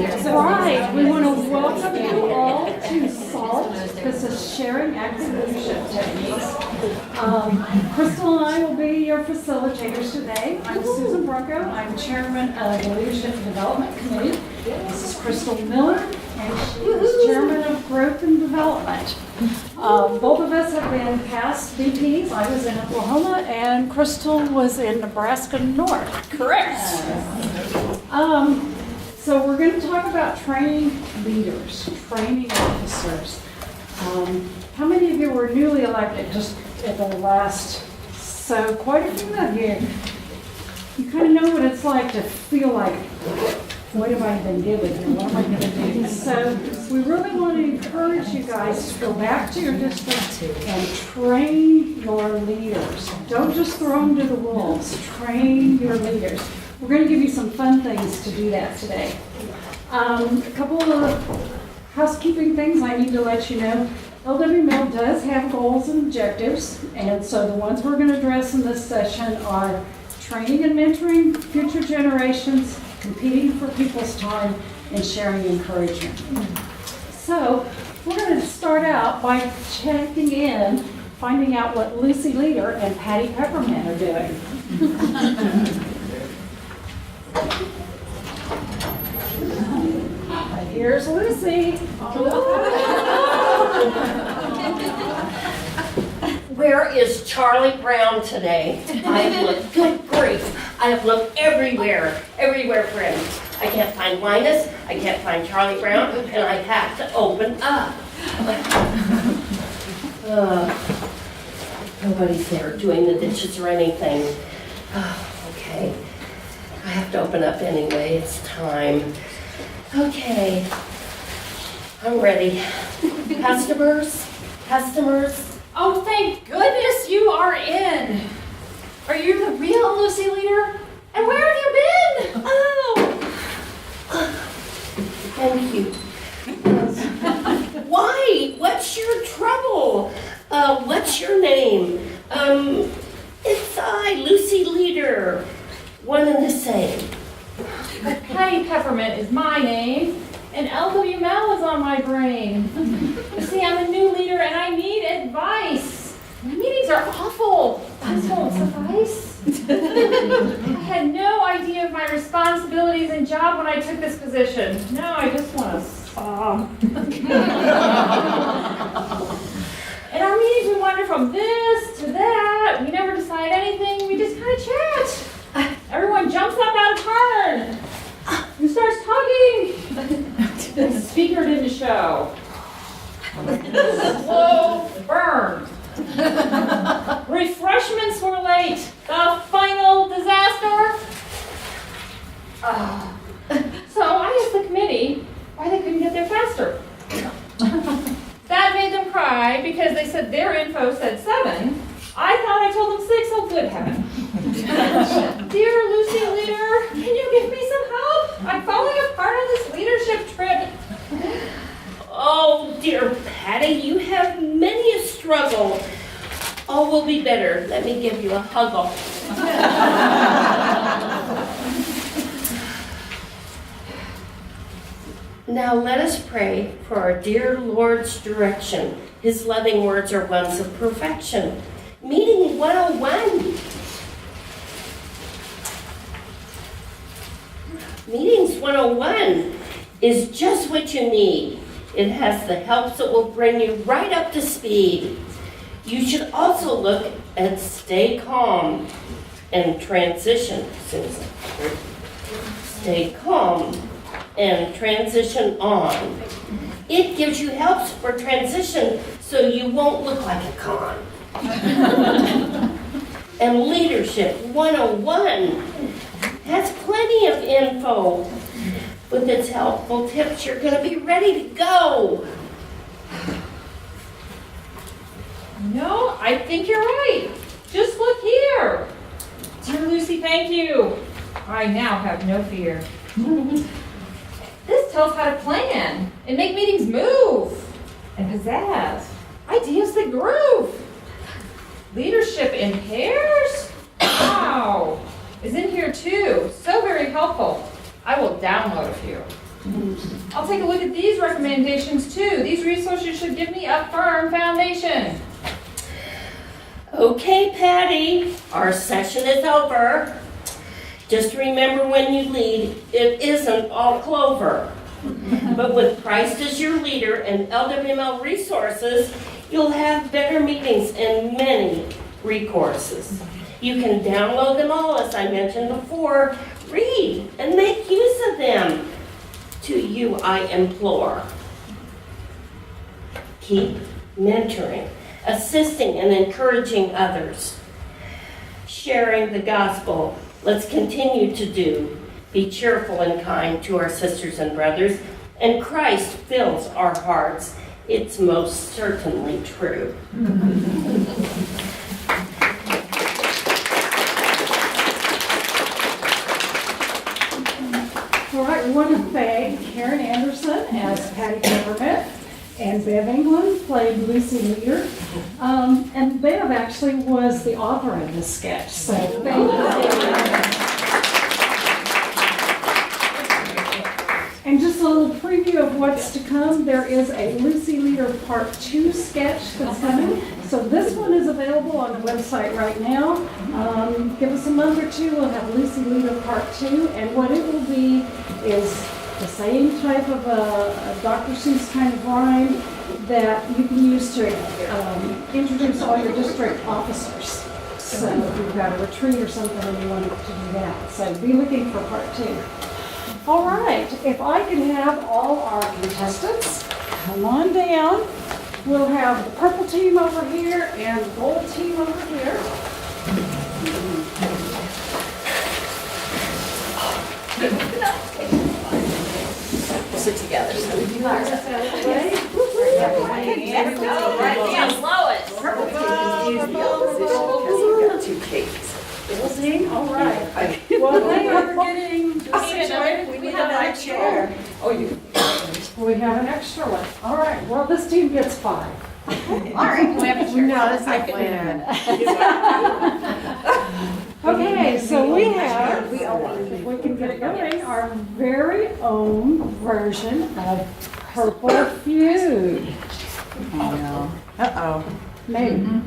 That's right. We want to welcome you all to S.A.L.T. This is Sharing Active Leadership Techniques. Crystal and I will be your facilitators today. I'm Susan Breakout. I'm chairman of the Leadership Development Committee. This is Crystal Miller, and she is chairman of Growth and Development. Both of us have been past VPs. I was in Oklahoma, and Crystal was in Nebraska North. Correct. So we're going to talk about training leaders, training officers. How many of you were newly elected just at the last? So quite a few of you. You kind of know what it's like to feel like, what have I been given and what am I going to do? So we really want to encourage you guys to go back to your district and train your leaders. Don't just throw them to the wolves. Train your leaders. We're going to give you some fun things to do that today. A couple of housekeeping things I need to let you know. LWML does have goals and objectives, and so the ones we're going to address in this session are training and mentoring future generations, competing for people's time, and sharing encouragement. So we're going to start out by checking in, finding out what Lucy Leader and Patty Peppermint are doing. Here's Lucy. Where is Charlie Brown today? I have looked, good grief, I have looked everywhere for him. I can't find Linus, I can't find Charlie Brown, and I have to open up. Nobody's there doing the dishes or anything. Okay, I have to open up anyway, it's time. Okay, I'm ready. Customers? Oh, thank goodness you are in. Are you the real Lucy Leader? And where have you been? Oh, thank you. Why? What's your trouble? What's your name? It's I, Lucy Leader. One and the same. Patty Peppermint is my name, and LWML is on my brain. You see, I'm a new leader and I need advice. My meetings are awful. This won't suffice. I had no idea of my responsibilities and job when I took this position. Now I just want to sob. In our meetings, we wander from this to that. We never decide anything. We just kind of chat. Everyone jumps up out of turn and starts talking. The speaker didn't show. Slow burn. Refreshments were late. The final disaster. So I asked the committee why they couldn't get there faster. That made them cry because they said their info said 7. I thought I told them 6, oh good heaven. Dear Lucy Leader, can you give me some help? I'm falling apart on this leadership trip. Oh, dear Patty, you have many a struggle. All will be better. Let me give you a huggle. Now let us pray for our dear Lord's direction. His loving words are ones of perfection. Meeting 101. Meetings 101 is just what you need. It has the helps that will bring you right up to speed. You should also look at stay calm and transition, Susan. Stay calm and transition on. It gives you helps for transition so you won't look like a con. And Leadership 101 has plenty of info. With its helpful tips, you're going to be ready to go. No, I think you're right. Just look here. Dear Lucy, thank you. I now have no fear. This tells how to plan and make meetings move and pizzazz. Ideas that groove. Leadership in pairs? Wow. Is in here too. So very helpful. I will download a few. I'll take a look at these recommendations too. These resources should give me a firm foundation. Okay, Patty, our session is over. Just remember when you lead, it isn't all clover. But with Christ as your leader and LWML resources, you'll have better meetings and many recourses. You can download them all, as I mentioned before, read and make use of them. To you I implore. Keep mentoring, assisting and encouraging others. Sharing the gospel, let's continue to do. Be cheerful and kind to our sisters and brothers, and Christ fills our hearts. It's most certainly true. All right, we want to thank Karen Anderson as Patty Peppermint, and Bev England played Lucy Leader. And Bev actually was the author of this sketch, so thank you. And just a little preview of what's to come, there is a Lucy Leader Part 2 sketch that's coming. So this one is available on the website right now. Give us a month or two, we'll have Lucy Leader Part 2, and what it will be is the same type of a Dr. Seuss kind of rhyme that you can use to introduce all your district officers. So if you've got a retreat or something and you want to do that. So be looking for Part 2. All right, if I can have all our contestants come on down. We'll have the purple team over here and the gold team over here. Sit together. So we do Lois. Purple team confused the opposition because we've got two cakes. All right. Well, they are getting situated. We have an extra. Oh, you. We have an extra one. All right. Well, this team gets 5. All right. No, that's not planned. Okay, so we have, if we can get it going, our very own version of Purple Feud. Uh-oh. Maybe.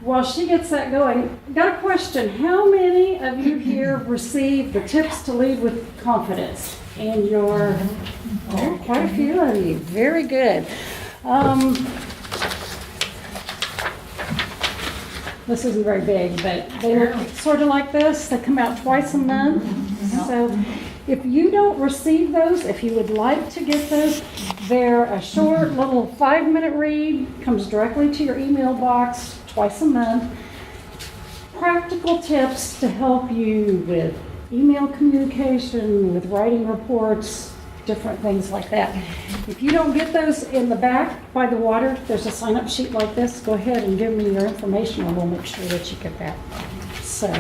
While she gets that going, got a question. How many of you here received the tips to lead with confidence in your, quite a few of you. Very good. This isn't very big, but they look sort of like this. They come out twice a month. So if you don't receive those, if you would like to get those, they're a short little 5-minute read, comes directly to your email box twice a month. Practical tips to help you with email communication, with writing reports, different things like that. If you don't get those in the back by the water, there's a sign-up sheet like this. Go ahead and give me your information and we'll make sure that you get that. So,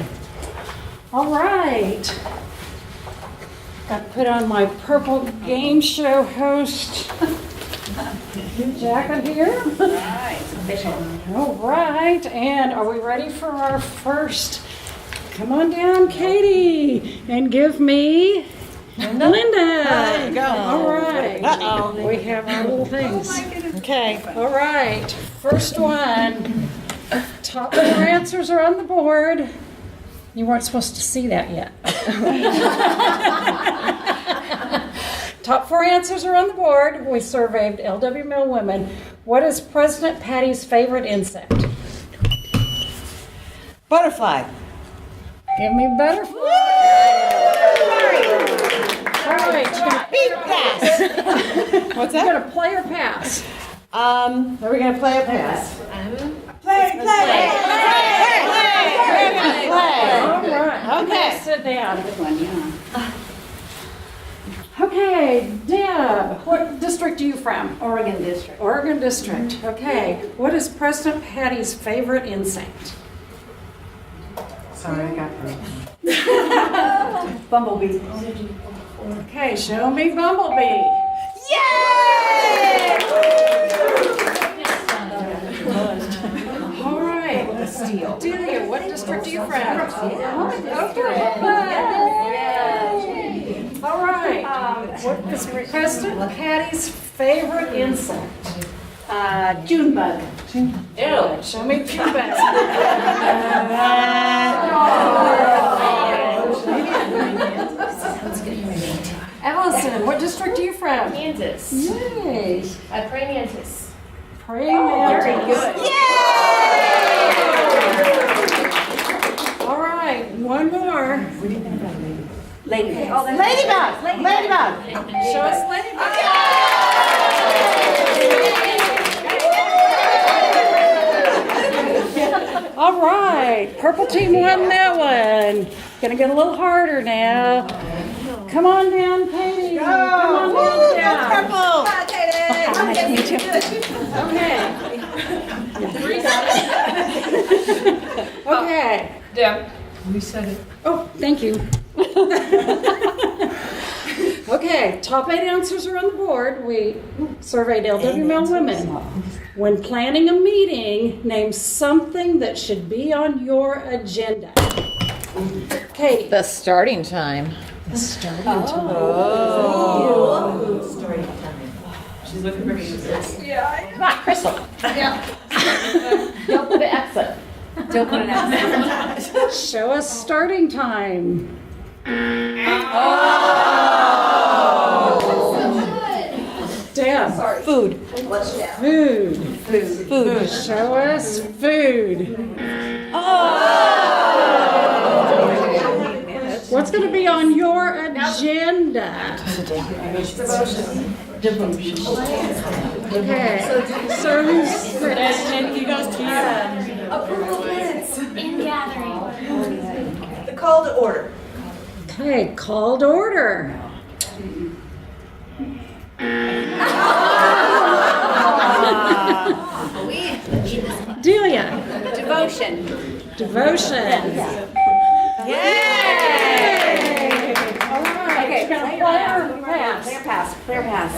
all right. Got to put on my purple game show host jacket here. All right, and are we ready for our first? Come on down, Katie, and give me Linda. There you go. All right. Uh-oh. We have our little things. Okay. All right. First one. Top 4 answers are on the board. You weren't supposed to see that yet. Top 4 answers are on the board. We surveyed LWML women. What is President Patty's favorite insect? Butterfly. Give me butterfly. All right, you're gonna Pass. What's you're that? gonna play or pass? Are we gonna play a pass? Play. All right. Okay. Sit down. Okay, Deb, what district are you from? Oregon District. Oregon District. Okay. What is President Patty's favorite insect? Sorry, I got Bumblebee. Okay, show me Bumblebee. Yay! All right. Delia, what district are you from? Okay. All right. What is President Patty's favorite insect? June bug. Ew. Show me June bug. Allison, what district are you from? Kansas. Yay. Praying mantis. Praying mantis. Very good. All right, one more. Ladybug. Show us ladybug. All right, purple team won that one. Gonna get a little harder now. Come on down, Katie. Come on down. Purple. Hi, Katie. Nice to meet you. Okay. Okay. Yeah. Oh, thank you. Okay, top 8 answers are on the board. We surveyed LWML women. When planning a meeting, name something that should be on your agenda. Katie. The starting time. The starting time. Story time. She's looking for me. Come on, Crystal. Don't put an exit. Don't put an X. Show us starting time. Dan. Food. Food. Show us food. What's going to be on your agenda? Okay. So who's And he goes to you. Approval minutes. In gathering. The call to order. Okay, called order. Delia. Devotion. Devotion. Yay! All right. Okay, We're gonna player play or pass? Player pass.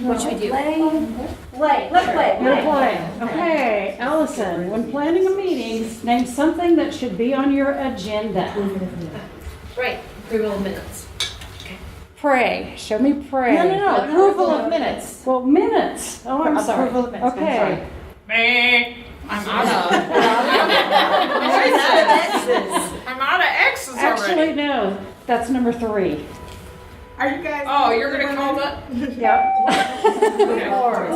What should we do? Play. Let's play. You're playing. Okay, Allison, when planning a meeting, name something that should be on your agenda. Right. Approval of minutes. Pray. Show me pray. No. Approval of minutes. Well, minutes. Oh, I'm sorry. Approval of minutes. I'm Okay. I'm out of X's Actually, no. That's number 3. Are you guys? Oh, you're gonna call that? Yep.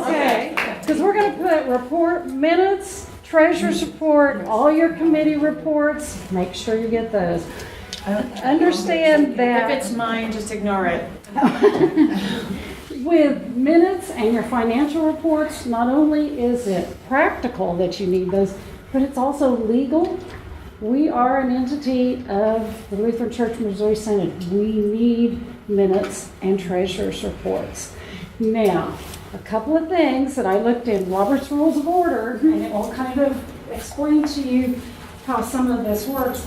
Okay. Because we're going to put report minutes, treasurer's report, all your committee reports. Make sure you get those. Understand that. If it's mine, just ignore it. With minutes and your financial reports, not only is it practical that you need those, but it's also legal. We are an entity of the Lutheran Church Missouri Synod. We need minutes and treasurer's reports. Now, a couple of things that I looked in Robert's Rules of Order, and it will kind of explain to you how some of this works.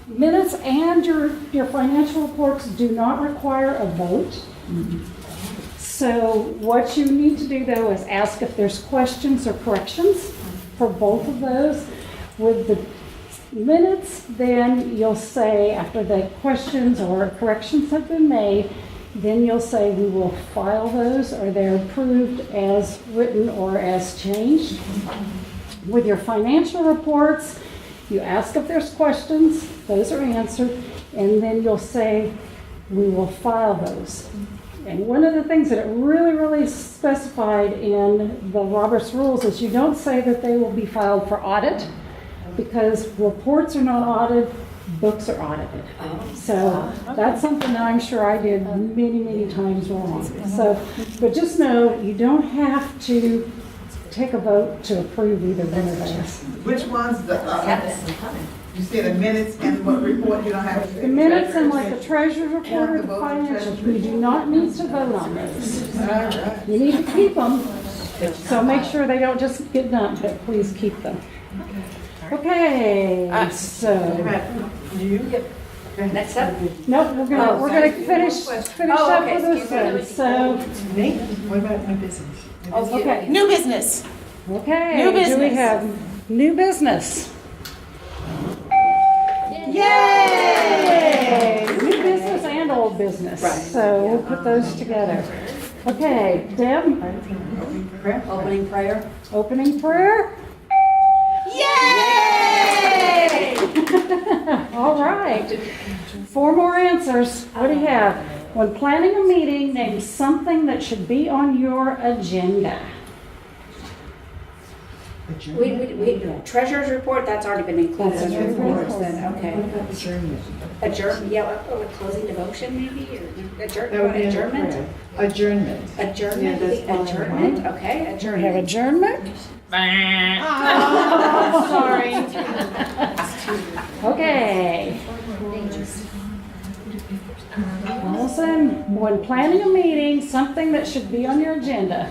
Minutes and your financial reports do not require a vote. So what you need to do though is ask if there's questions or corrections for both of those. With the minutes, then you'll say after the questions or corrections have been made, then you'll say we will file those or they're approved as written or as changed. With your financial reports, you ask if there's questions, those are answered, and then you'll say we will file those. And one of the things that it really specified in the Robert's Rules is you don't say that they will be filed for audit, because reports are not audited, books are audited. So that's something that I'm sure I did many times wrong. So, but just know you don't have to take a vote to approve either one of those. Which ones? You say the minutes and what report you don't have to. The minutes and like the treasurer's report or the financials, we do not need to vote on those. You need to keep them, so make sure they don't just get dumped, but please keep them. Okay, so, Next up. nope, we're gonna finish up with this one, so, What about my business? okay. New business. Okay, New do we business. have new business? Yay! New business and old business. So we'll put those together. Okay, Deb, Opening prayer. opening prayer? Yay! All right. 4 more answers. What do you have? When planning a meeting, name something that should be on your agenda. Treasurer's report, that's already been included in That's the already reports been then, okay. Adjourn, yeah, or a closing devotion maybe, or adjournment? Adjournment. Adjournment, adjournment, okay, We have adjournment. adjournment. Oh, sorry. Okay. Allison, when planning a meeting, something that should be on your agenda.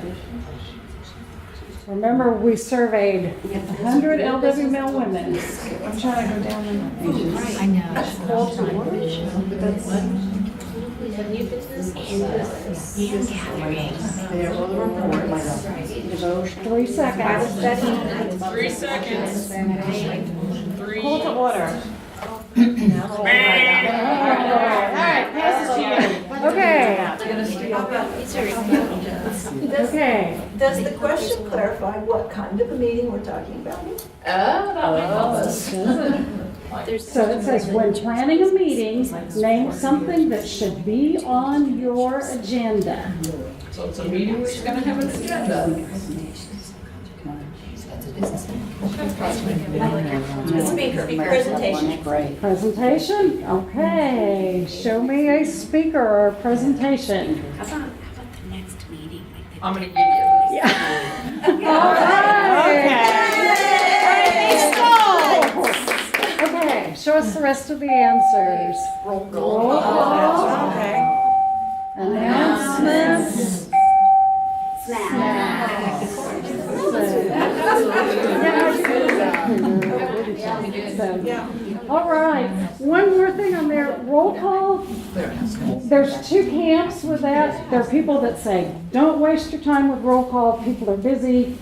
Remember, we surveyed 100 LWML women. I'm trying to go down in. I know. New business? Devotion. 3 seconds. Bible study. 3 seconds. 3. Call to order. All right, passes to you. Okay. Okay. Does the question clarify what kind of a meeting we're talking about? That might help us. So it says, when planning a meeting, name something that should be on your agenda. So it's a meeting which is gonna have an agenda. Speaker, presentation. Presentation? Okay. Show me a speaker or a presentation. How about the next meeting? I'm gonna give you All right. Okay, show us the rest of the answers. roll Roll call. Okay. Announcements. All right, one more thing on there, roll call. There's 2 camps with that. There are people that say, don't waste your time with roll call, people are busy.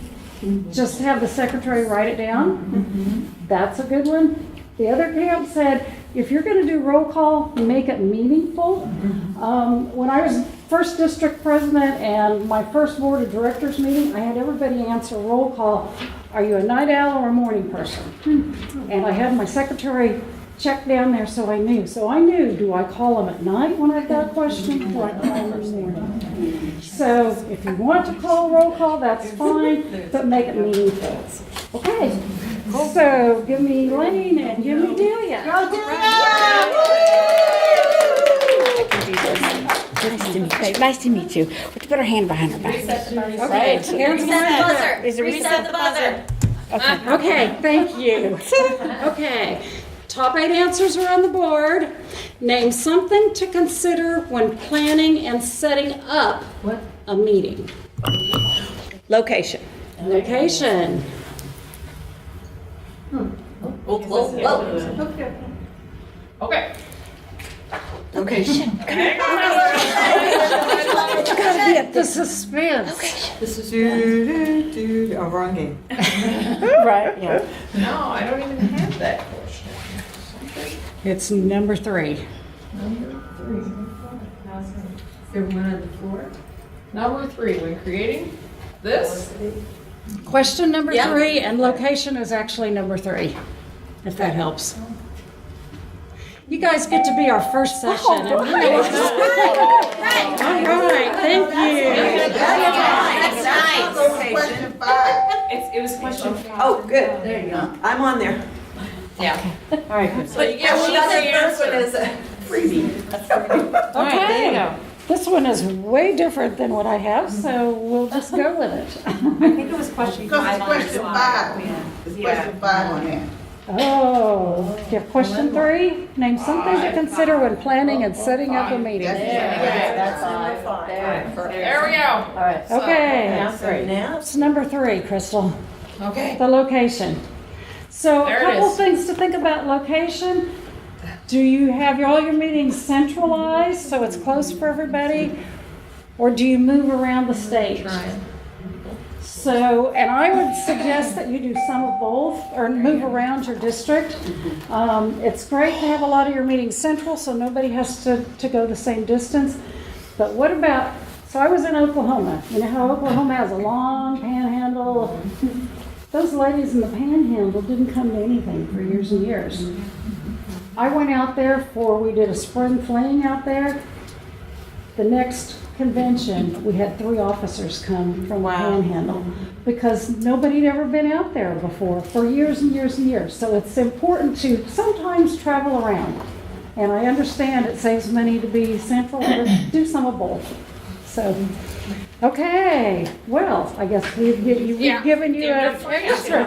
Just have the secretary write it down. That's a good one. The other camp said, if you're going to do roll call, make it meaningful. When I was first district president and my first board of directors meeting, I had everybody answer roll call. Are you a night owl or a morning person? And I had my secretary check down there so I knew. So I knew, do I call them at night when I've got a question, or do I call them in the morning? So if you want to call roll call, that's fine, but make it meaningful. Okay, so give me Lane and give me Delia. Nice to meet you. Let's put our hand behind our back. Okay, Reset the buzzer. okay, thank you. Okay, top 8 answers are on the board. Name something to consider when planning and setting up a meeting. Location. Location. Okay. Location. Gotta be at the suspense. This is oh, wrong game. Right, yeah. No, I don't even have that question. It's number 3. Number 3, when creating this, Question number 3, and location is actually number 3, if that helps. You guys get to be our first session. All right, thank you. That's nice. Question 5. it was question 5. Oh, good. There you go. I'm on there. Yeah. All right, good. So you get Well, one that's free the first one answer. is a freebie. All right, there you go. This one is way different than what I have, so we'll just go with it. I think it was question Because 5 it's on your question slide. 5. It's question 5 on there. Oh, you have question 3? Name something to consider when planning and setting up a meeting. That's number 5. There we go. Okay, So now, it's number 3, Crystal. Okay. The location. So a There it couple is. things to think about location. Do you have all your meetings centralized so it's close for everybody? Or do you move around the state? So, and I would suggest that you do some of both or move around your district. It's great to have a lot of your meetings central so nobody has to go the same distance. But what about, so I was in Oklahoma. You know how Oklahoma has a long panhandle? Those ladies in the panhandle didn't come to anything for years and years. I went out there we did a spring fling out there. The next convention, we had 3 officers come from the panhandle because nobody had ever been out there before for years and years and years. So it's important to sometimes travel around. And I understand it saves money to be central, but do some of both. So, okay, well, I guess we've given you an extra.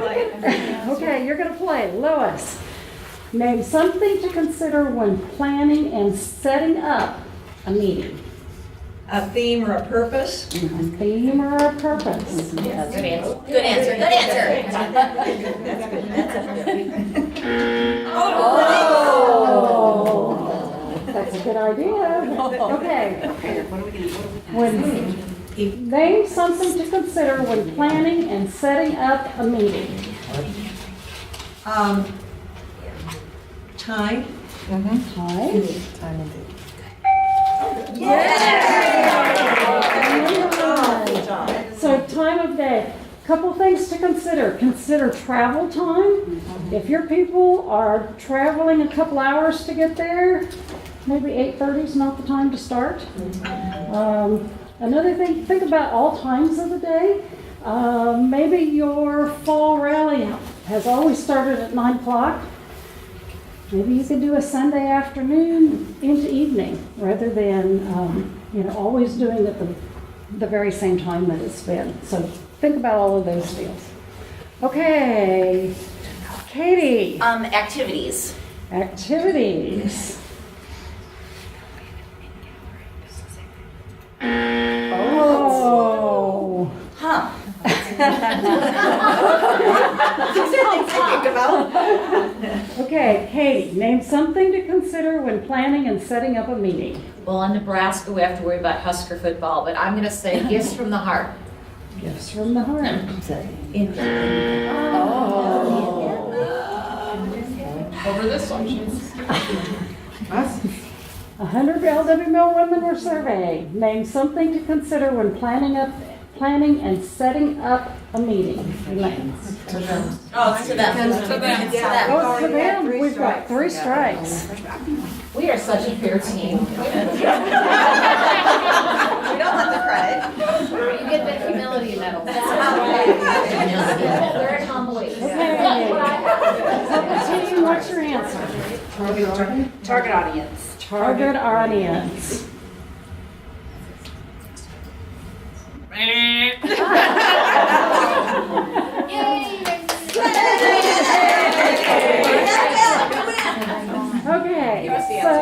Okay, you're going to play. Lois, name something to consider when planning and setting up a meeting. A theme or a purpose? A theme or a purpose? Yes. Good answer. Good answer. Good answer. Oh, that's a good idea. Okay. Name something to consider when planning and setting up a meeting. Time. Time. So time of day. Couple things to consider. Consider travel time. If your people are traveling a couple hours to get there, maybe 8:30 is not the time to start. Another thing, think about all times of the day. Maybe your fall rally has always started at 9 o'clock. Maybe you could do a Sunday afternoon into evening rather than, always doing it the very same time that it's been. So think about all of those deals. Okay, Katie. Activities. Activities. Oh. Huh. Okay, Katie, name something to consider when planning and setting up a meeting. Well, in Nebraska, we have to worry about Husker football, but I'm going to say gifts from the heart. Gifts from the heart. Over this one. 100 LWML women were surveyed. Name something to consider when planning and setting up a meeting. Elaine. Oh, it's to them. Oh, it's to them. We've got 3 strikes. We are such a fair team. We don't want the credit. You get the humility medal. Very humbly. Okay. Team, what's your answer? Target audience. Target audience. Okay, so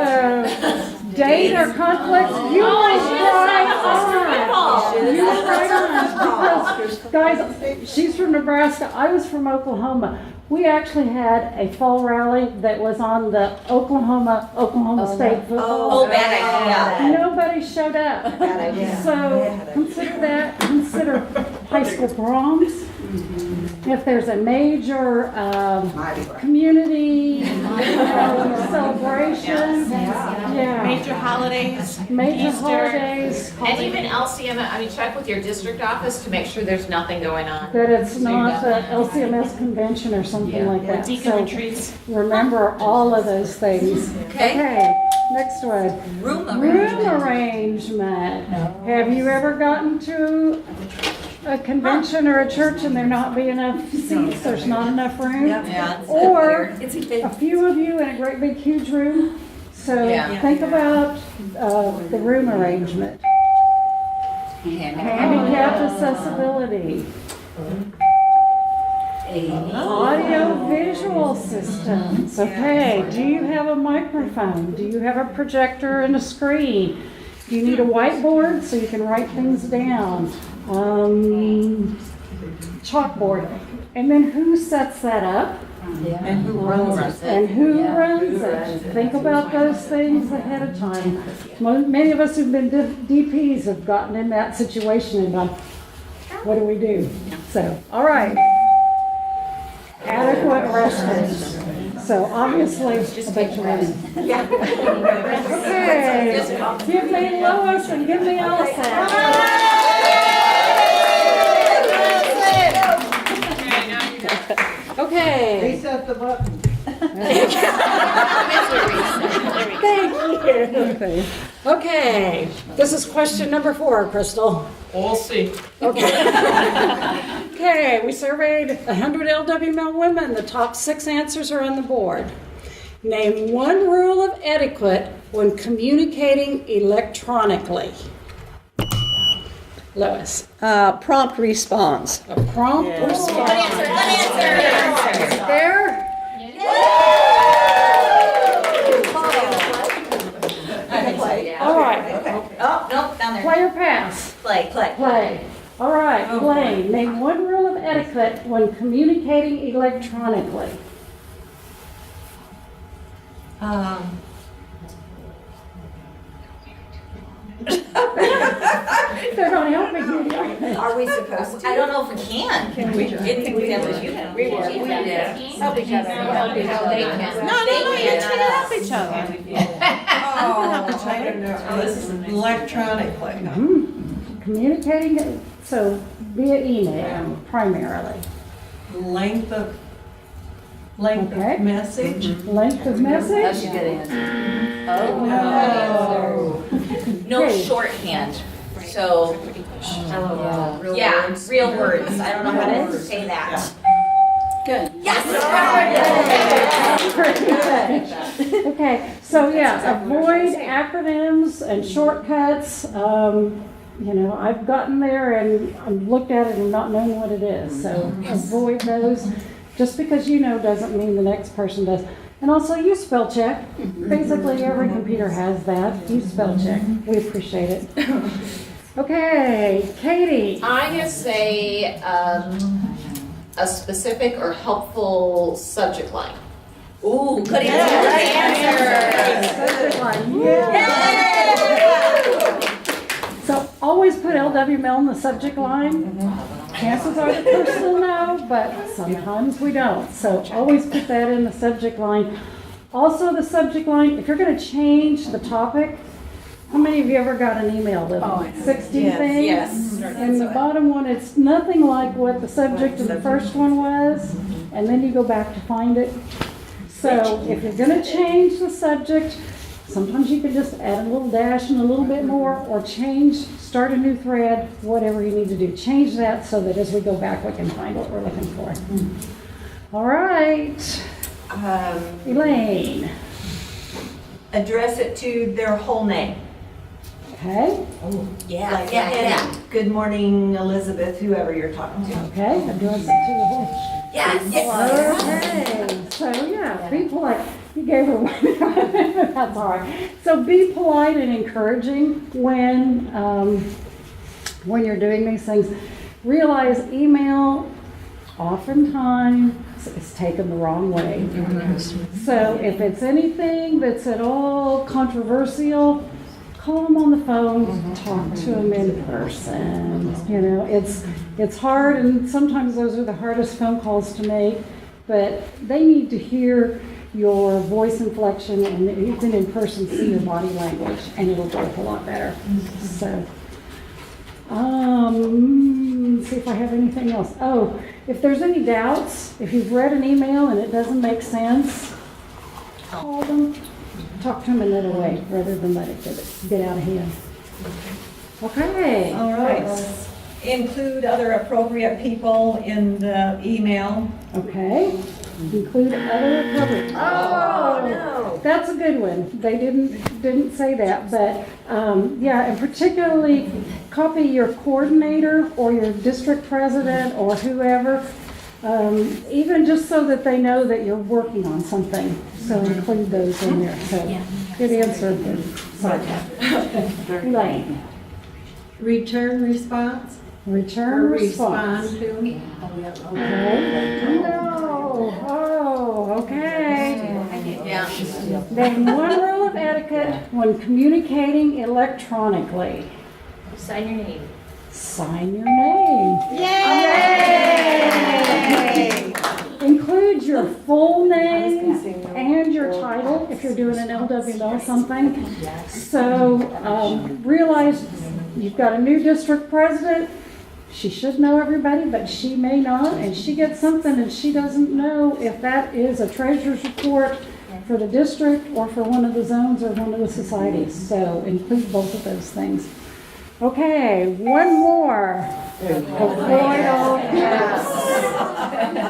date or conflicts, you were right on. Because, guys, she's from Nebraska, I was from Oklahoma. We actually had a fall rally that was on the Oklahoma State football. Oh, bad idea. Nobody showed up. Bad idea. So consider that. Consider high school proms. If there's a major community celebration, Major holidays. major Easter. holidays, And even LCMS, check with your district office to make sure there's nothing going on. that it's not the LCMS convention or something like that. Deacon So retreats. remember all of those things. Okay. Next one. Room Room arrangement. Have you ever gotten to a convention or a church and there not be enough seats, there's not enough room? Yeah. Or a few of you in a great big huge room? So Yeah. think about the room arrangement. Handicap accessibility. Audio visual systems. Okay, do you have a microphone? Do you have a projector and a screen? Do you need a whiteboard so you can write things down? Chalkboard. And then who sets that up? And who runs it? And who runs it? Think about those things ahead of time. Many of us who've been DPs have gotten in that situation and gone, what do we do? So, all right. Adequate restrooms. So obviously, a bunch of women. Okay, give me Lois and give me Allison. Okay. Reset the button. Thank you. Okay, this is question number 4, Crystal. We'll see. Okay. Okay, we surveyed 100 LWML women. The top 6 answers are on the board. Name one rule of etiquette when communicating electronically. Lois. Prompt response. A prompt response. There. All right. Oh, nope, down there. Play or pass? Play. Play. All right, Blaine, name one rule of etiquette when communicating electronically. They're going to help me here. Are we supposed to? I don't know if we can. Can we? We Help each other. No, you can't help each other. Oh, this is electronically. Communicating, so via email primarily. Length of Okay. message. Length of message? That's a good answer. Oh. No Okay. shorthand. So, yeah, real words. I don't know how to say that. Good. Yes! Okay, so yeah, avoid acronyms and shortcuts. You know, I've gotten there and I've looked at it and not known what it is. So avoid those. Just because you know doesn't mean the next person does. And also use spell check. Basically every computer has that. Use spell check. We appreciate it. Okay, Katie. I'm gonna say a specific or helpful subject line. Ooh, good answer. Good answer. Subject line. So always put LWML in the subject line. Chances are the person will know, but sometimes we don't. So always put that in the subject line. Also the subject line, if you're going to change the topic, how many of you ever got an email with 60 things? Yes. And the bottom one, it's nothing like what the subject of the first one was, and then you go back to find it. So if you're going to change the subject, sometimes you can just add a little dash and a little bit more, or start a new thread, whatever you need to do. Change that so that as we go back, we can find what we're looking for. All right. Elaine. Address it to their whole name. Okay. Yeah. Good morning, Elizabeth, whoever you're talking to. Okay. Address it to the whole. Yes. Okay. So yeah, be polite. You gave her one. That's all right. So be polite and encouraging when you're doing these things. Realize email oftentimes is taken the wrong way. So if it's anything that's at all controversial, call them on the phone, talk to them in person. You know, it's hard, and sometimes those are the hardest phone calls to make, but they need to hear your voice inflection, and you can in person see your body language, and it'll go a lot better. So, let's see if I have anything else. Oh, if there's any doubts, if you've read an email and it doesn't make sense, call them, talk to them another way rather than let it get out of hand. Okay. All right. Include other appropriate people in the email. Okay. Include other coverage. Oh, no. That's a good one. They didn't say that, but yeah, and particularly copy your coordinator or your district president or whoever, even just so that they know that you're working on something. So include those in there. So good answer. Sorry. Elaine. Return response? Return response. Respond to? Okay. No. Oh, okay. Yeah. Name one rule of etiquette when communicating electronically. Sign your name. sign your name. Yay! Include your full name and your title if you're doing an LWML something. So realize you've got a new district president. She should know everybody, but she may not, and she gets something and she doesn't know if that is a treasurer's report for the district or for one of the zones or one of the societies. So include both of those things. Okay, one more.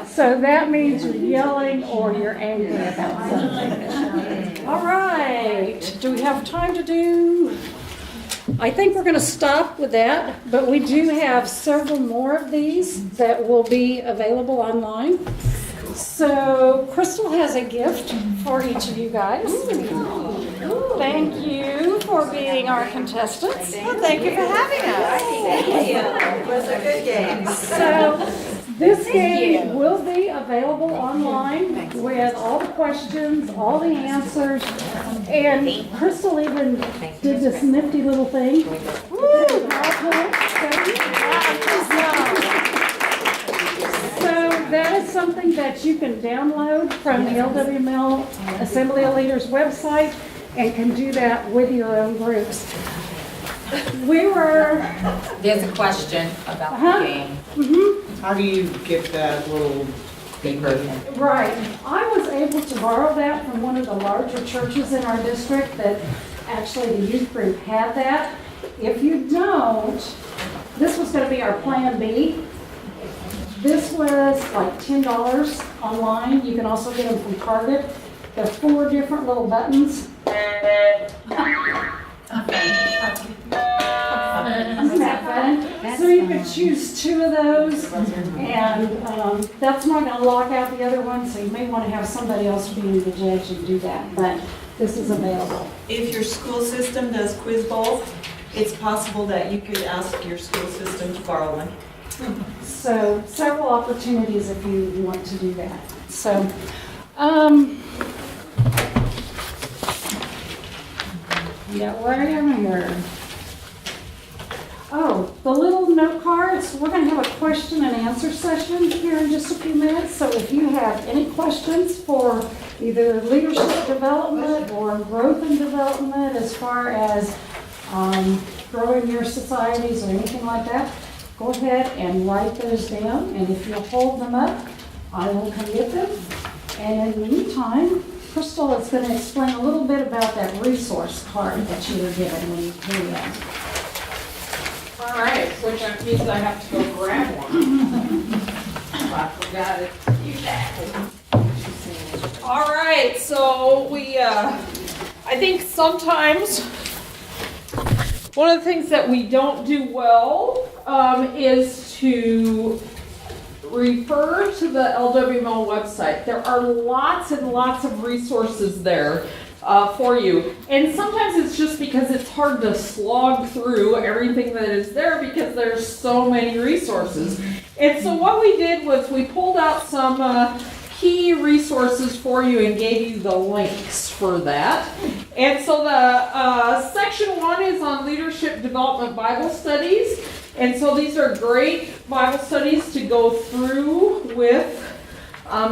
So that means you're yelling or you're angry about something. All right, do we have time to do? I think we're going to stop with that, but we do have several more of these that will be available online. So Crystal has a gift for each of you guys. Thank you for being our contestants. Well, thank you for having us. Thank you. It was a good game. So this game will be available online with all the questions, all the answers, and Crystal even did this nifty little thing. So that is something that you can download from the LWML Assembly of Leaders website and can do that with your own groups. There's a question about the game. How do you get that little paper? Right. I was able to borrow that from one of the larger churches in our district that actually the youth group had that. If you don't, this was going to be our plan B. This was like $10 online. You can also get them from Target. There are 4 different little buttons. Isn't that fun? So you could choose 2 of those, and that's not going to lock out the other one, so you may want to have somebody else being the judge and do that, but this is available. If your school system does quiz bowls, it's possible that you could ask your school system to borrow one. So several opportunities if you want to do that. So, yeah, where am I here? Oh, the little note cards, we're going to have a question and answer session here in just a few minutes. So if you have any questions for either leadership development or growth and development as far as growing your societies or anything like that, go ahead and write those down. And if you'll hold them up, I will come get them. And in the meantime, Crystal is going to explain a little bit about that resource card that you were given when you came in. All right, which means I have to go grab one. I forgot it. All right, so I think sometimes one of the things that we don't do well is to refer to the LWML website. There are lots and lots of resources there for you. And sometimes it's just because it's hard to slog through everything that is there because there's so many resources. And so what we did was we pulled out some key resources for you and gave you the links for that. And so the section 1 is on leadership development Bible studies. And so these are great Bible studies to go through with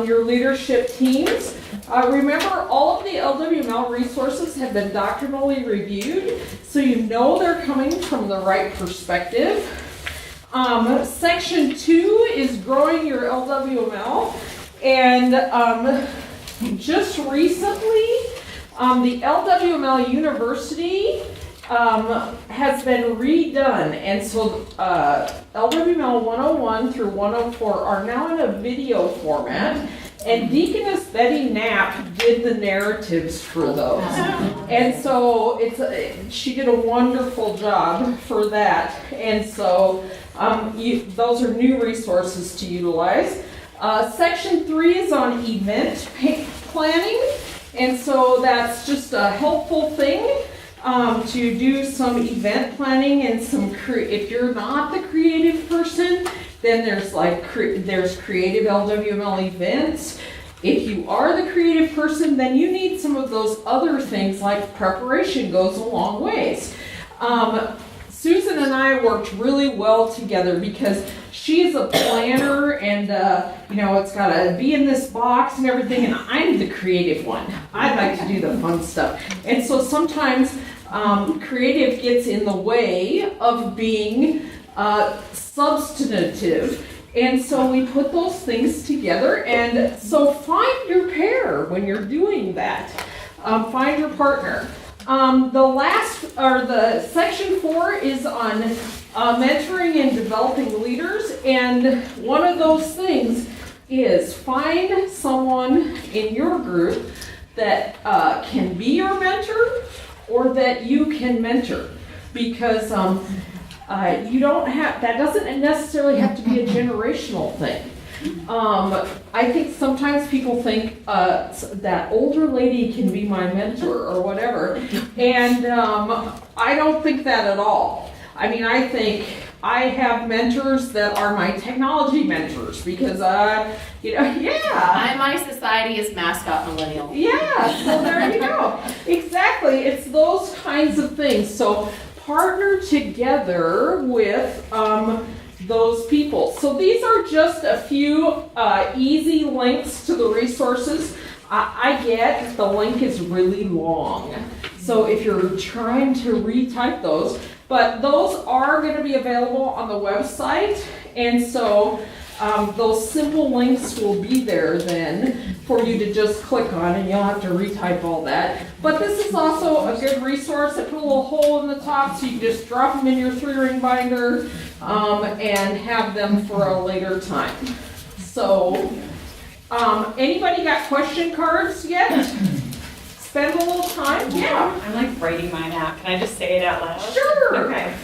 your leadership teams. Remember, all of the LWML resources have been doctrinally reviewed, so you know they're coming from the right perspective. Section 2 is growing your LWML, and just recently, the LWML University has been redone, and so LWML 101 through 104 are now in a video format, and Deaconess Betty Knapp did the narratives for those. And so she did a wonderful job for that, and so those are new resources to utilize. Section 3 is on event planning, and so that's just a helpful thing to do some event planning and if you're not the creative person, then there's creative LWML events. If you are the creative person, then you need some of those other things like preparation goes a long ways. Susan and I worked really well together because she's a planner and, it's got to be in this box and everything, and I'm the creative one. I like to do the fun stuff. And so sometimes creative gets in the way of being substantive. And so we put those things together, and so find your pair when you're doing that. Find your partner. The section 4 is on mentoring and developing leaders, and one of those things is find someone in your group that can be your mentor or that you can mentor, because you don't have, that doesn't necessarily have to be a generational thing. I think sometimes people think that older lady can be my mentor or whatever, and I don't think that at all. I mean, I think I have mentors that are my technology mentors because, My society is mascot millennial. Yeah, so there you go. Exactly, it's those kinds of things. So partner together with those people. So these are just a few easy links to the resources. I get the link is really long. So if you're trying to retype those, but those are going to be available on the website. And so those simple links will be there then for you to just click on, and you'll have to retype all that. But this is also a good resource. I put a little hole in the top so you can just drop them in your 3-ring binder and have them for a later time. So, anybody got question cards yet? Spend a little time? Yeah. I'm like writing mine out. Can I just say it out loud? Sure. Okay.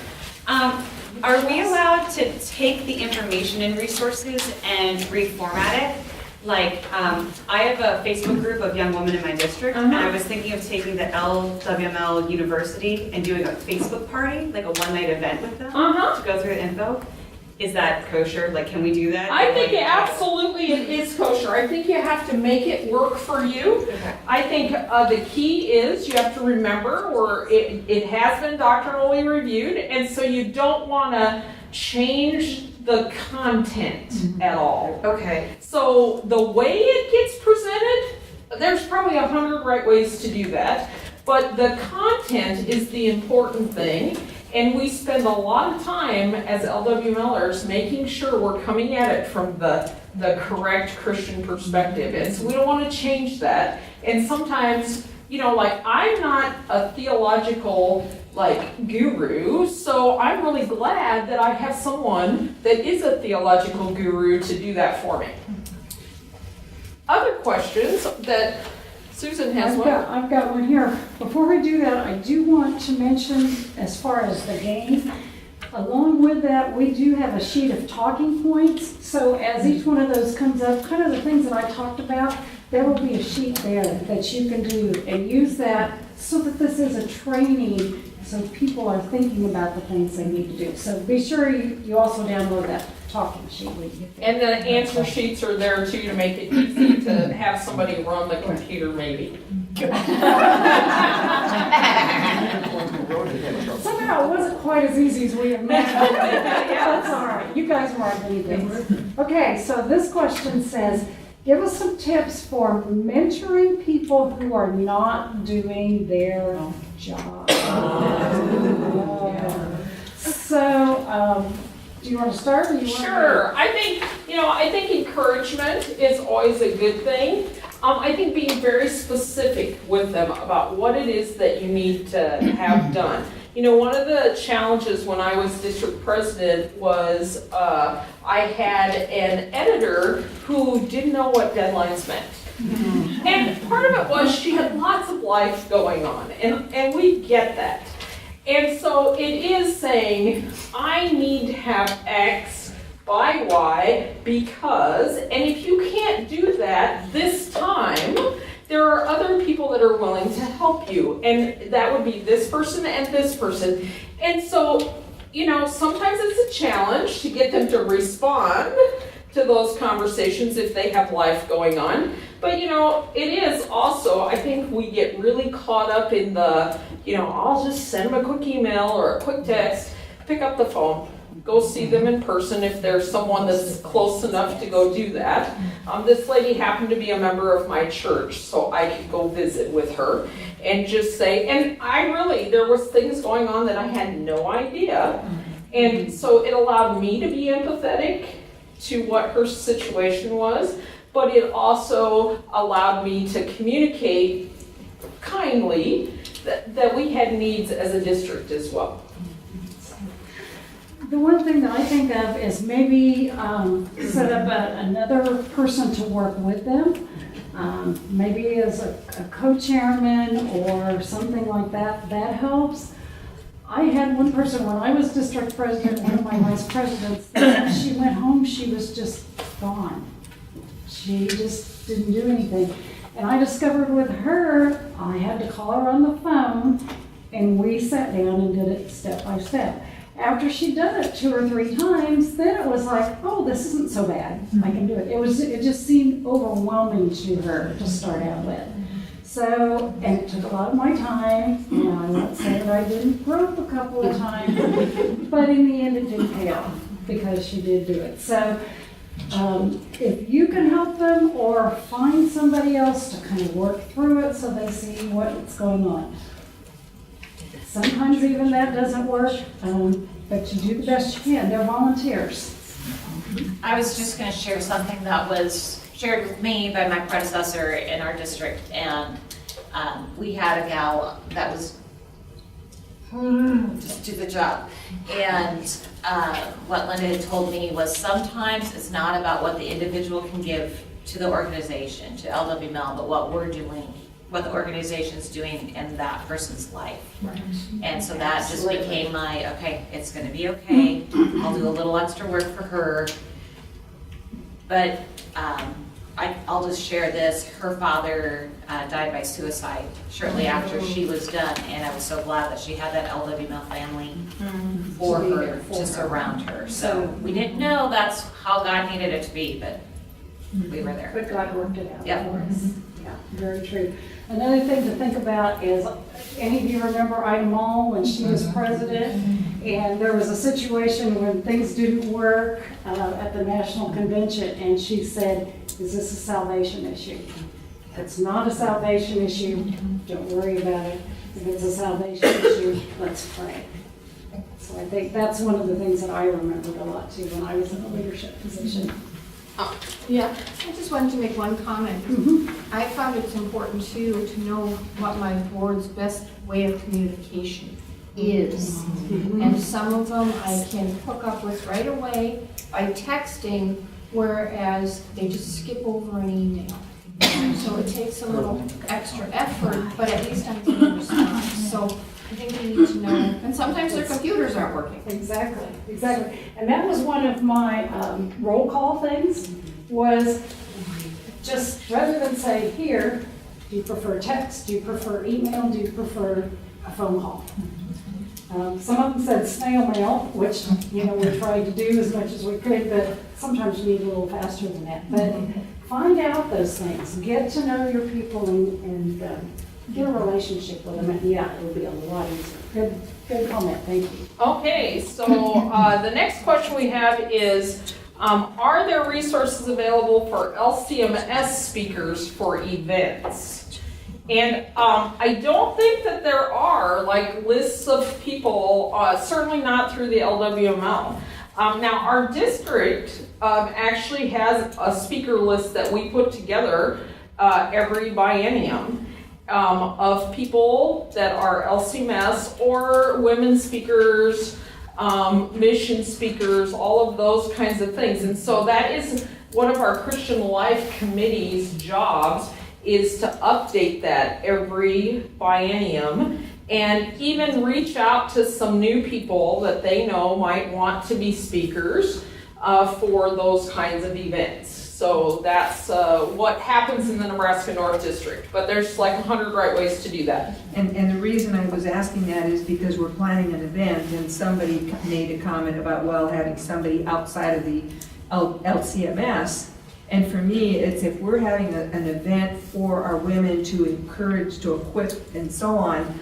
Are we allowed to take the information in resources and reformat it? Like, I have a Facebook group of young women in my district, and I was thinking of taking the LWML University and doing a Facebook party, like a one-night event with them to go through the info. Is that kosher? Like, can we do that? I think absolutely it is kosher. I think you have to make it work for you. Okay. I think the key is you have to remember it has been doctrinally reviewed, and so you don't want to change the content at all. Okay. So the way it gets presented, there's probably 100 right ways to do that, but the content is the important thing. And we spend a lot of time as LWMLers making sure we're coming at it from the correct Christian perspective. And so we don't want to change that. And sometimes, I'm not a theological guru, so I'm really glad that I have someone that is a theological guru to do that for me. Other questions that Susan has one. I've got one here. Before we do that, I do want to mention, as far as the game, along with that, we do have a sheet of talking points. So as each one of those comes up, kind of the things that I talked about, there will be a sheet there that you can do and use that so that this is a training, so people are thinking about the things they need to do. So be sure you also download that talking sheet when you get there. And the answer sheets are there too to make it easy to have somebody run the computer maybe. Somehow it wasn't quite as easy as we imagined. Yeah, that's all right. You guys weren't anything. Okay, so this question says, give us some tips for mentoring people who are not doing their job. So, do you want to start? Or Sure. I think encouragement is always a good thing. I think being very specific with them about what it is that you need to have done. One of the challenges when I was district president was I had an editor who didn't know what deadlines meant. And part of it was she had lots of life going on, and we get that. And so it is saying, I need to have X by Y because, and if you can't do that this time, there are other people that are willing to help you. And that would be this person and this person. And so, sometimes it's a challenge to get them to respond to those conversations if they have life going on. But it is also, I think we get really caught up in the, I'll just send them a quick email or a quick text. pick up the phone, go see them in person if there's someone that's close enough to go do that. This lady happened to be a member of my church, so I could go visit with her and just say, and there was things going on that I had no idea. And so it allowed me to be empathetic to what her situation was, but it also allowed me to communicate kindly that we had needs as a district as well. The one thing that I think of is maybe set up another person to work with them, maybe as a co-chairman or something like that. That helps. I had one person, when I was district president, one of my vice presidents, when she went home, she was just gone. She just didn't do anything. And I discovered with her, I had to call her on the phone, and we sat down and did it step by step. After she'd done it 2 or 3 times, then it was like, oh, this isn't so bad. I can do it. It just seemed overwhelming to her to start out with. So, and it took a lot of my time. You know, I won't say that I didn't grope a couple of times, but in the end it did pay off because she did do it. So, if you can help them or find somebody else to kind of work through it so they see what's going on. Sometimes even that doesn't work, but you do the best you can. They're volunteers. I was just going to share something that was shared with me by my predecessor in our district, and we had a gal that was just do the job. And what Linda had told me was sometimes it's not about what the individual can give to the organization, to LWML, but what we're doing, what the organization's doing in that person's life. Right. And so that just became my, okay, it's gonna be okay. I'll do a little extra work for her. But I'll just share this. Her father died by suicide shortly after she was done, and I was so glad that she had that LWML family for her to surround her. So we didn't know that's how God needed it to be, but we were there. But God worked it out Yep. for us. Yeah, very true. Another thing to think about is, any of you remember Ida Mall when she was president? And there was a situation when things didn't work at the national convention, and she said, is this a salvation issue? If it's not a salvation issue, don't worry about it. If it's a salvation issue, let's pray. So I think that's one of the things that I remembered a lot too when I was in a leadership position. Yeah. I just wanted to make one comment. I found it's important too to know what my board's best way of communication is. And some of them I can hook up with right away by texting, whereas they just skip over an email. So it takes a little extra effort, but at least I'm getting a response. So I think we need to know, and sometimes their computers aren't working. Exactly, exactly. And that was one of my roll call things, was just rather than say, here, do you prefer text, do you prefer email, do you prefer a phone call? Some of them said snail mail, which, you know, we tried to do as much as we could, but sometimes you need a little faster than that. But find out those things, get to know your people and get a relationship with them, and yeah, it'll be a lot easier. Good comment, thank you. Okay, so the next question we have is, are there resources available for LCMS speakers for events? And I don't think that there are like lists of people, certainly not through the LWML. Now our district actually has a speaker list that we put together every biennium of people that are LCMS or women speakers, mission speakers, all of those kinds of things. And so that is one of our Christian Life Committee's jobs, is to update that every biennium and even reach out to some new people that they know might want to be speakers for those kinds of events. So that's what happens in the Nebraska North District, but there's like 100 right ways to do that. And the reason I was asking that is because we're planning an event, and somebody made a comment about, well, having somebody outside of the LCMS. And for me, it's if we're having an event for our women to encourage, to equip, and so on,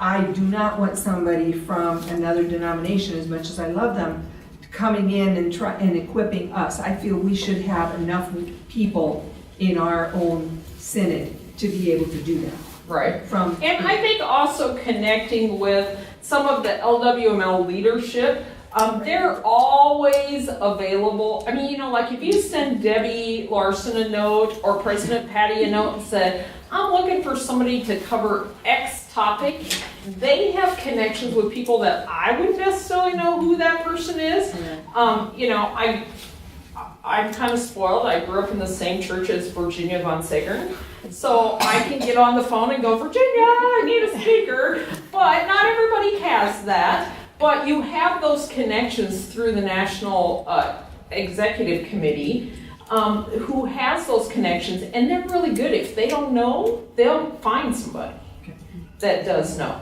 I do not want somebody from another denomination, as much as I love them, coming in and equipping us. I feel we should have enough people in our own synod to be able to do that. Right. From And I think also connecting with some of the LWML leadership, they're always available. I mean, you know, like if you send Debbie Larson a note or President Patty a note and said, I'm looking for somebody to cover X topic, they have connections with people that I wouldn't necessarily know who that person is. You know, I'm kind of spoiled. I grew up in the same church as Virginia von Sagern. So I can get on the phone and go, Virginia, I need a speaker. But not everybody has that. But you have those connections through the National Executive Committee who has those connections. And they're really good. If they don't know, they'll find somebody that does know.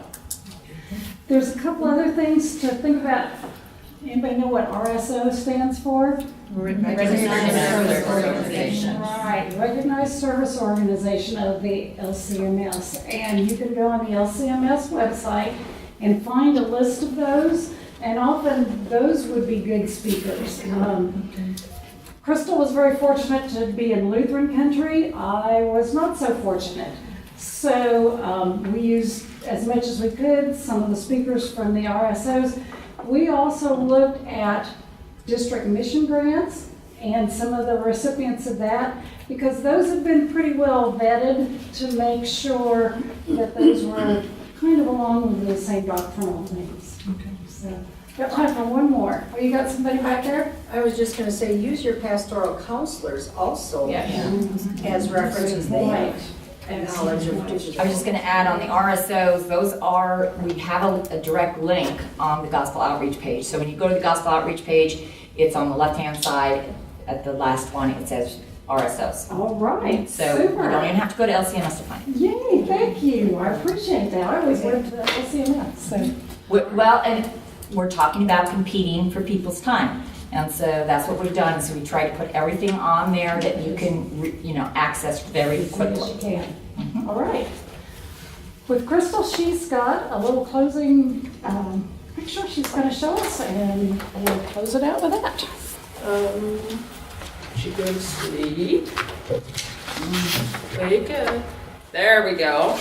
There's a couple other things to think about. Anybody know what RSO stands for? Recognized Service Organization. Right, Recognized Service Organization of the LCMS. And you can go on the LCMS website and find a list of those, and often those would be good speakers. Crystal was very fortunate to be in Lutheran country. I was not so fortunate. So we used as much as we could some of the speakers from the RSOs. We also looked at district mission grants and some of the recipients of that, because those have been pretty well vetted to make sure that those were kind of along with the same doctrinal things. Okay. So, got time for one more. Oh, you got somebody back there? I was just gonna say, use your pastoral counselors also as references. They have knowledge of digital. I was just going to add on the RSOs, those are, we have a direct link on the Gospel Outreach page. So when you go to the Gospel Outreach page, it's on the left-hand side. At the last one, it says RSOs. All right, So super. you don't even have to go to LCMS to find it. Yay, thank you. I appreciate that. I always went to the LCMS. So. Well, and we're talking about competing for people's time. And so that's what we've done. So we try to put everything on there that you can, access very quickly. As you can. All right. With Crystal, she's got a little closing picture she's going to show us, and we'll close it out with that. She go to sleep. Wake up. There we go.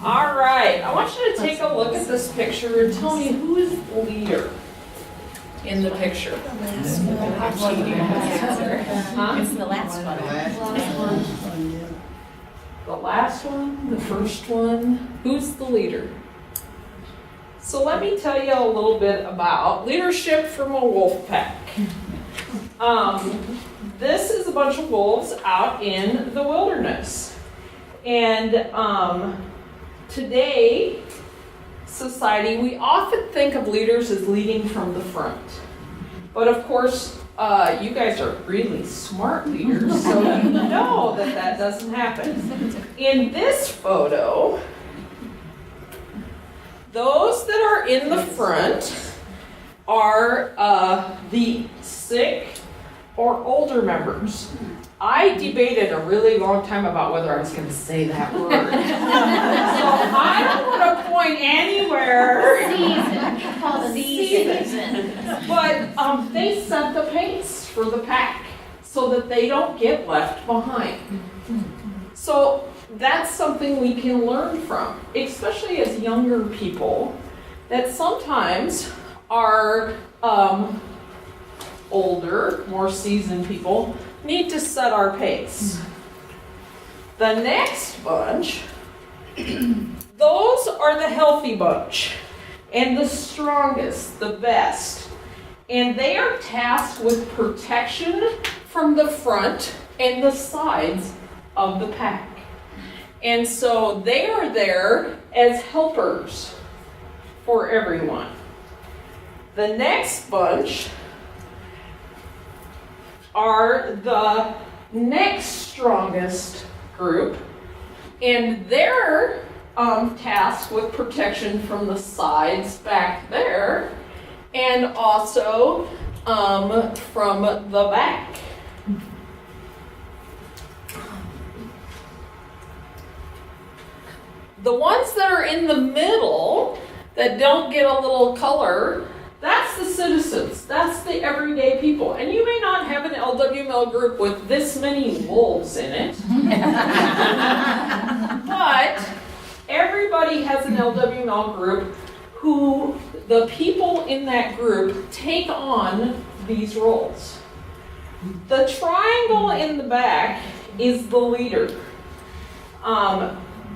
All right. I want you to take a look at this picture and tell me who is the leader in the picture. It's the last one. The last one, the first one, who's the leader? So let me tell you a little bit about leadership from a wolf pack. This is a bunch of wolves out in the wilderness. And today, society, we often think of leaders as leading from the front. But of course, you guys are really smart leaders, so you know that that doesn't happen. In this photo, those that are in the front are the sick or older members. I debated a really long time about whether I was going to say that word. So I don't want to point anywhere. Season. But they set the pace for the pack so that they don't get left behind. So that's something we can learn from, especially as younger people, that sometimes our older, more seasoned people need to set our pace. The next bunch, those are the healthy bunch and the strongest, the best. And they are tasked with protection from the front and the sides of the pack. And so they are there as helpers for everyone. The next bunch are the next strongest group, and they're tasked with protection from the sides back there, and also from the back. The ones that are in the middle that don't get a little color, that's the citizens. That's the everyday people. And you may not have an LWML group with this many wolves in it. But everybody has an LWML group who the people in that group take on these roles. The triangle in the back is the leader.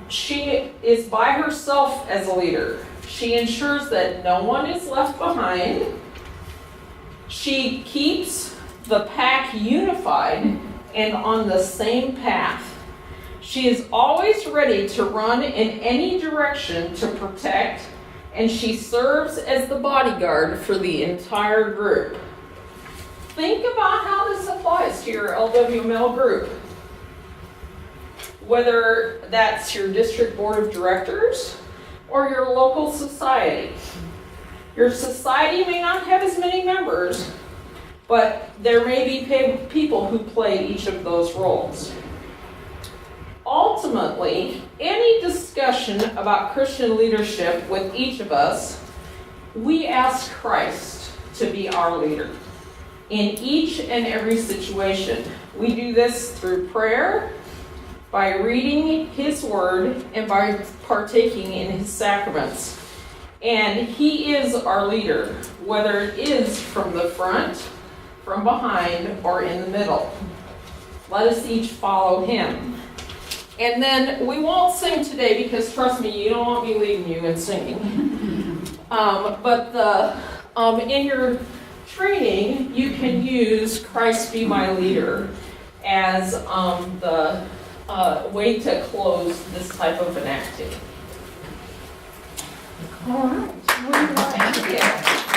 She is by herself as a leader. She ensures that no one is left behind. She keeps the pack unified and on the same path. She is always ready to run in any direction to protect, and she serves as the bodyguard for the entire group. Think about how this applies to your LWML group. Whether that's your district board of directors or your local society. Your society may not have as many members, but there may be people who play each of those roles. Ultimately, any discussion about Christian leadership with each of us, we ask Christ to be our leader in each and every situation. We do this through prayer, by reading His Word, and by partaking in His sacraments. And He is our leader, whether it is from the front, from behind, or in the middle. Let us each follow Him. And then we won't sing today because, trust me, you don't want me leading you in singing. In your training, you can use Christ Be My Leader as the way to close this type of an activity. All right. Thank you.